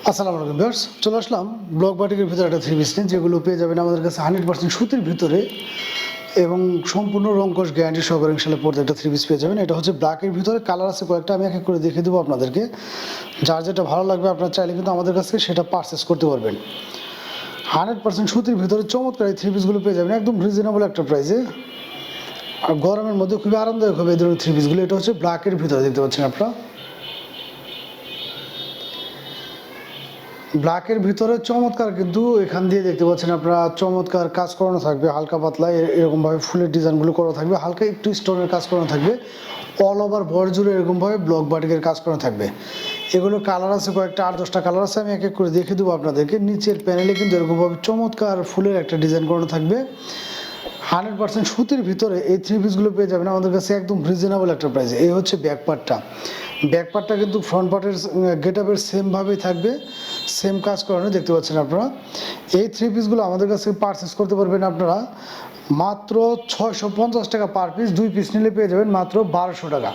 আসসালামু আলাইকুম ভিউয়ার্স, চলে আসলাম ব্লক বাটিকের ভিতরে একটা থ্রি পিস নিয়ে, যেগুলো পেয়ে যাবেন আমাদের কাছে 100% সুতির ভিতরে এবং সম্পূর্ণ রংকশ গ্যারান্টি সহকারে ইনশাআল্লাহ পড়তে একটা থ্রি পিস পেয়ে যাবেন। এটা হচ্ছে ব্ল্যাকের ভিতরে, কালার আছে কয়েকটা, আমি এক এক করে দেখিয়ে দেবো আপনাদেরকে। যার যেটা ভালো লাগবে আপনারা চাইলে কিন্তু আমাদের কাছ থেকে সেটা পারচেস করতে পারবেন। 100% সুতির ভিতরে চমৎকার এই থ্রি পিসগুলো পেয়ে যাবেন একদম রিজনেবল একটা প্রাইসে, আর গরমের মধ্যে খুবই আরামদায়ক হবে এই ধরনের থ্রি পিসগুলো। এটা হচ্ছে ব্ল্যাকের ভিতরে, দেখতে পাচ্ছেন আপনারা ব্ল্যাকের ভিতরে চমৎকার, কিন্তু এখান দিয়ে দেখতে পাচ্ছেন আপনারা চমৎকার কাজ করানো থাকবে, হালকা পাতলা এরকমভাবে ফুলের ডিজাইনগুলো করা থাকবে, হালকা একটু স্টোনের কাজ করানো থাকবে, অল ওভার বডি জুড়ে এরকমভাবে ব্লক বাটিকের কাজ করানো থাকবে। এগুলো কালার আছে কয়েকটা, 8-10টা কালার আছে, আমি এক এক করে দেখে দেবো আপনাদেরকে। নিচের প্যানেলে কিন্তু এরকমভাবে চমৎকার ফুলের একটা ডিজাইন করানো থাকবে। 100% সুতির ভিতরে এই থ্রি পিসগুলো পেয়ে যাবেন আমাদের কাছে একদম রিজনেবল একটা প্রাইসে। এই হচ্ছে ব্যাক পার্টটা, ব্যাক পার্টটা কিন্তু ফ্রন্ট পার্টের গেট আপের সেমভাবেই থাকবে, সেম কাজ করানো, দেখতে পাচ্ছেন আপনারা। এই থ্রি পিসগুলো আমাদের কাছে পারচেস করতে পারবেন আপনারা মাত্র 650 টাকা পার পিস, 2 পিস নিলে পেয়ে যাবেন মাত্র 1200 টাকা।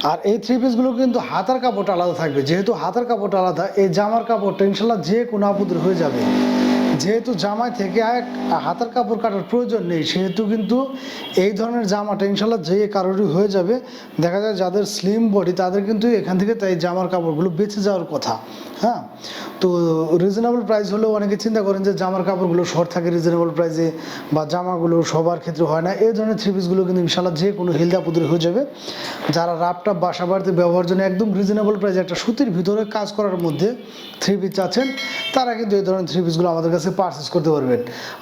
আর এই থ্রি পিসগুলো কিন্তু হাতার কাপড়টা আলাদা থাকবে, যেহেতু হাতার কাপড়টা আলাদা, এই জামার কাপড়টা ইনশাল্লাহ যে কোনো আপুদের হয়ে যাবে। যেহেতু জামাই থেকে হাতার কাপড় কাটার প্রয়োজন নেই, সেহেতু কিন্তু এই ধরনের জামাটা ইনশাল্লাহ যে কারোরই হয়ে যাবে। দেখা যায় যাদের স্লিম বডি তাদের কিন্তু এখান থেকে তাই জামার কাপড়গুলো বেঁচে যাওয়ার কথা। হ্যাঁ, তো রিজনেবল প্রাইস হলেও অনেকে চিন্তা করেন যে জামার কাপড়গুলো শর্ট থাকে রিজনেবল প্রাইসে, বা জামাগুলো সবার ক্ষেত্রে হয় না। এই ধরনের থ্রি পিসগুলো কিন্তু ইনশাল্লাহ যে কোনো হেলদি আপুদের হয়ে যাবে। যারা রাপটাপ বাসা বাড়িতে ব্যবহারের জন্য একদম রিজনেবল প্রাইসে একটা সুতির ভিতরে কাজ করার মধ্যে থ্রি পিস চাচ্ছেন, তারা কিন্তু এই ধরনের থ্রি পিসগুলো আমাদের কাছে পারচেস করতে পারবেন।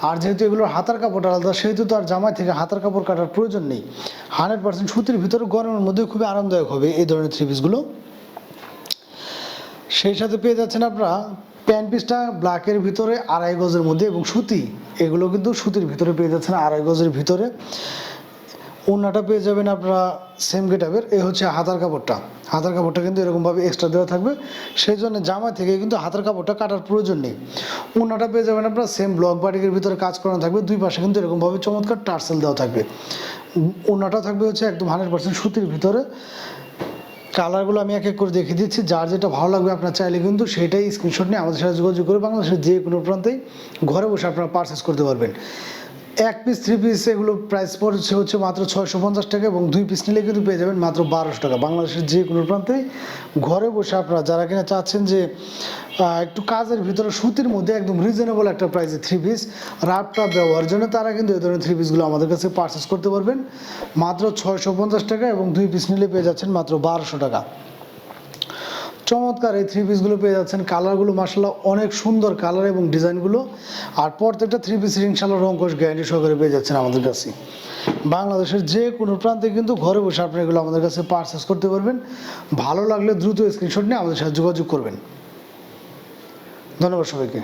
আর যেহেতু এগুলোর হাতার কাপড় আলাদা, সেহেতু তো আর জামাই থেকে হাতার কাপড় কাটার প্রয়োজন নেই। 100% সুতির ভিতরে গরমের মধ্যে খুবই আরামদায়ক হবে এই ধরনের থ্রি পিসগুলো। সেই সাথে পেয়ে যাচ্ছেন আপনারা প্যান্ট পিসটা ব্ল্যাকের ভিতরে 2.5 গজের মধ্যে এবং সুতি, এগুলো কিন্তু সুতির ভিতরে পেয়ে যাচ্ছেন 2.5 গজের ভিতরে। ওড়নাটা পেয়ে যাবেন আপনারা সেম গেটাবের। এই হচ্ছে হাতার কাপড়টা, হাতার কাপড়টা কিন্তু এরকমভাবে এক্সট্রা দেওয়া থাকবে, সেই জন্য জামা থেকে কিন্তু হাতার কাপড়টা কাটার প্রয়োজন নেই। ওড়নাটা পেয়ে যাবেন আপনারা সেম ব্লক বাটিকের ভিতরে কাজ করানো থাকবে, দুই পাশে কিন্তু এরকমভাবে চমৎকার টার্সেল দেওয়া থাকবে। ওড়নাটা থাকবে হচ্ছে একদম 100% সুতির ভিতরে। কালারগুলো আমি এক এক করে দেখিয়ে দিচ্ছি, যার যেটা ভালো লাগবে আপনার চাইলে কিন্তু সেটাই স্ক্রিনশট নিয়ে আমাদের সাথে যোগাযোগ করে বাংলাদেশের যে কোনো প্রান্তেই ঘরে বসে আপনারা পারচেস করতে পারবেন। এক পিস থ্রি পিস এগুলো প্রাইস পড়ছে হচ্ছে মাত্র 650 টাকা, এবং 2 পিস নিলে কিন্তু পেয়ে যাবেন মাত্র 1200 টাকা। বাংলাদেশের যে কোনো প্রান্তেই ঘরে বসে আপনারা যারা কিনা চাচ্ছেন যে একটু কাজের ভিতরে সুতির মধ্যে একদম রিজনেবল একটা প্রাইসে থ্রি পিস রাপটা ব্যবহারের জন্য, তারা কিন্তু এই ধরনের থ্রি পিসগুলো আমাদের কাছে পারচেস করতে পারবেন মাত্র 650 টাকা, এবং 2 পিস নিলে পেয়ে যাচ্ছেন মাত্র 1200 টাকা। চমৎকার এই থ্রি পিসগুলো পেয়ে যাচ্ছেন, কালারগুলো মাশাআল্লাহ অনেক সুন্দর কালার এবং ডিজাইনগুলো। আর প্রত্যেকটা থ্রি পিসের ইনশাআল্লাহ রংকশ গ্যারান্টি সহকারে পেয়ে যাচ্ছেন আমাদের কাছে। বাংলাদেশের যে কোনো প্রান্তে কিন্তু ঘরে বসে আপনি এগুলো আমাদের কাছে পারচেস করতে পারবেন। ভালো লাগলে দ্রুত স্ক্রিনশট নিয়ে আমাদের সাথে যোগাযোগ করবেন। ধন্যবাদ সবাইকে।